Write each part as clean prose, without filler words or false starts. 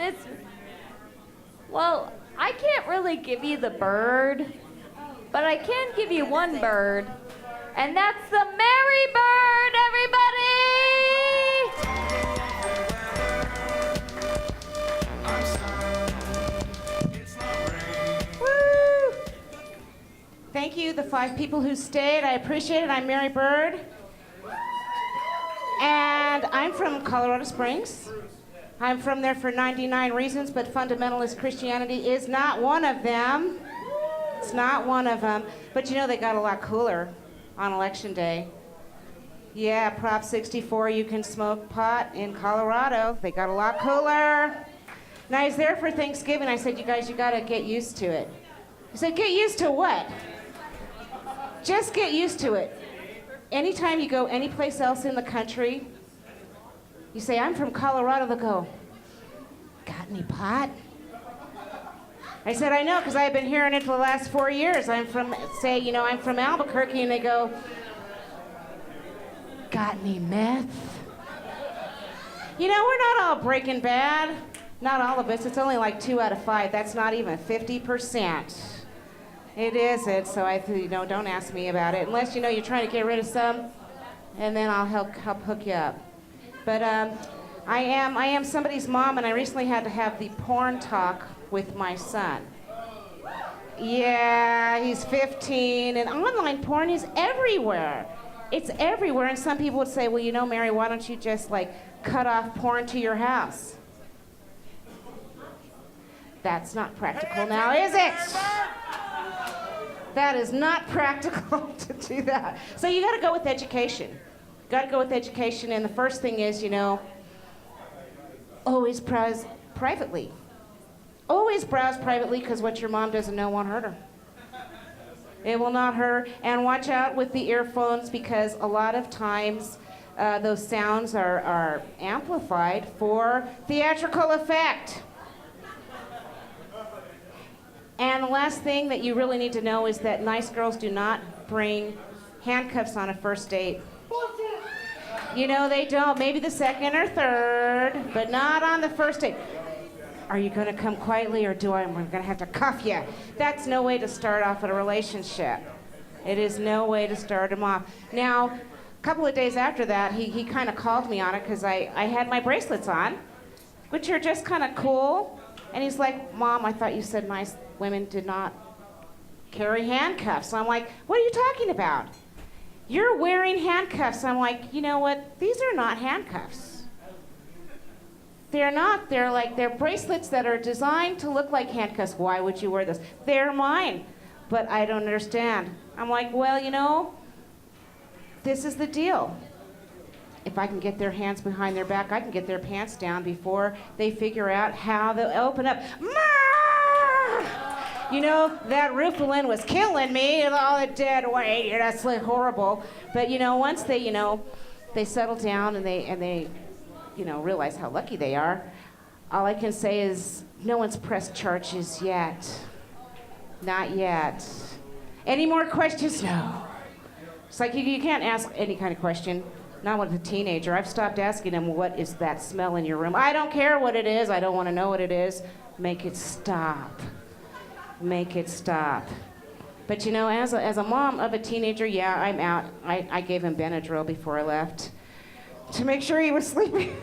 it's, well, I can't really give you the bird, but I can give you one bird, and that's the Mary Bird, everybody! Woo! Thank you, the 5 people who stayed. I appreciate it. I'm Mary Byrd. And I'm from Colorado Springs. I'm from there for 99 reasons, but fundamentalist Christianity is not one of them. It's not one of them. But you know, they got a lot cooler on Election Day. Yeah, Prop 64, you can smoke pot in Colorado. They got a lot cooler. And I was there for Thanksgiving. I said, you guys, you got to get used to it. I said, get used to what? Just get used to it. Anytime you go anyplace else in the country, you say, I'm from Colorado, they'll go, got any pot? I said, I know, because I've been hearing it for the last 4 years. I'm from, say, you know, I'm from Albuquerque, and they go, got any meth? You know, we're not all Breaking Bad. Not all of us. It's only like 2 out of 5. That's not even 50%. It isn't, so don't ask me about it. Unless, you know, you're trying to get rid of some, and then I'll help hook you up. But I am somebody's mom, and I recently had to have the porn talk with my son. Yeah, he's 15, and online porn is everywhere. It's everywhere, and some people would say, well, you know, Mary, why don't you just, like, cut off porn to your house? That's not practical now, is it? That is not practical to do that. So you got to go with education. Got to go with education, and the first thing is, you know, always browse privately. Always browse privately, because what your mom doesn't know won't hurt her. It will not hurt her. And watch out with the earphones, because a lot of times those sounds are amplified for theatrical effect. And the last thing that you really need to know is that nice girls do not bring handcuffs on a first date. You know, they don't. Maybe the second or third, but not on the first date. Are you going to come quietly, or I'm going to have to cuff you? That's no way to start off a relationship. It is no way to start them off. Now, a couple of days after that, he kind of called me on it, because I had my bracelets on, which are just kind of cool. And he's like, Mom, I thought you said nice women did not carry handcuffs. I'm like, what are you talking about? You're wearing handcuffs. I'm like, you know what? These are not handcuffs. They're not. They're bracelets that are designed to look like handcuffs. Why would you wear this? They're mine. But I don't understand. I'm like, well, you know, this is the deal. If I can get their hands behind their back, I can get their pants down before they figure out how they'll open up. You know, that Rufalin was killing me and all the dead weight. That's like horrible. But, you know, once they, you know, they settle down and they, you know, realize how lucky they are, all I can say is no one's pressed charges yet. Not yet. Any more questions? No. It's like you can't ask any kind of question. Not with a teenager. I've stopped asking them, what is that smell in your room? I don't care what it is. I don't want to know what it is. Make it stop. Make it stop. But you know, as a mom of a teenager, yeah, I'm out. I gave him Benadryl before I left to make sure he was sleeping.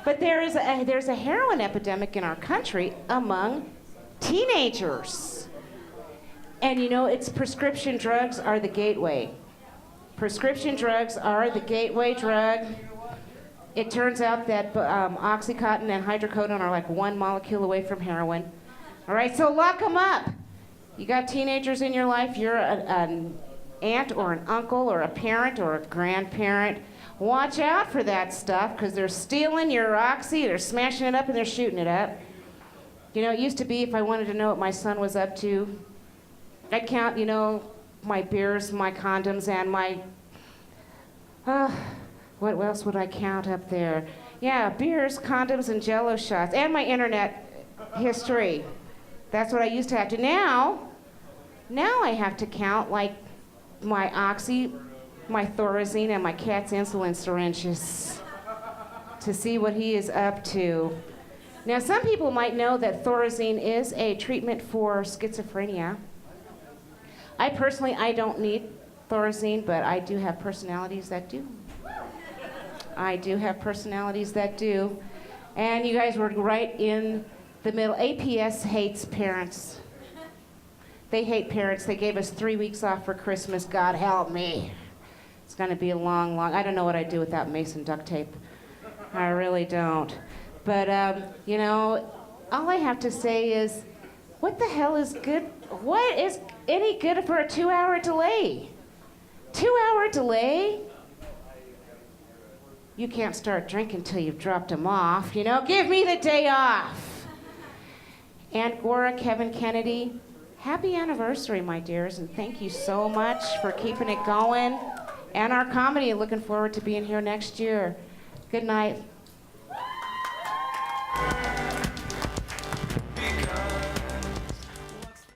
But there's a heroin epidemic in our country among teenagers. And you know, it's prescription drugs are the gateway. Prescription drugs are the gateway drug. It turns out that Oxycontin and hydrocodone are like one molecule away from heroin. All right, so lock them up. You got teenagers in your life, you're an aunt or an uncle or a parent or a grandparent. Watch out for that stuff, because they're stealing your Oxy, they're smashing it up, and they're shooting it up. You know, it used to be if I wanted to know what my son was up to, I'd count, you know, my beers, my condoms, and my, what else would I count up there? Yeah, beers, condoms, and Jell-O shots, and my internet history. That's what I used to have to. Now I have to count, like, my Oxy, my Thorazine, and my cat's insulin syringes to see what he is up to. Now, some people might know that Thorazine is a treatment for schizophrenia. I personally, I don't need Thorazine, but I do have personalities that do. I do have personalities that do. And you guys were right in the middle. APS hates parents. They hate parents. They gave us 3 weeks off for Christmas. God help me. It's going to be a long, I don't know what I'd do without Mason duct tape. I really don't. But, you know, all I have to say is, what the hell is good? What is any good for a 2-hour delay? 2-hour delay? You can't start drinking till you've dropped them off. You know, give me the day off. Ann Gora, Kevin Kennedy, happy anniversary, my dears, and thank you so much for keeping it going. Anarkomedy, looking forward to being here next year. Good night.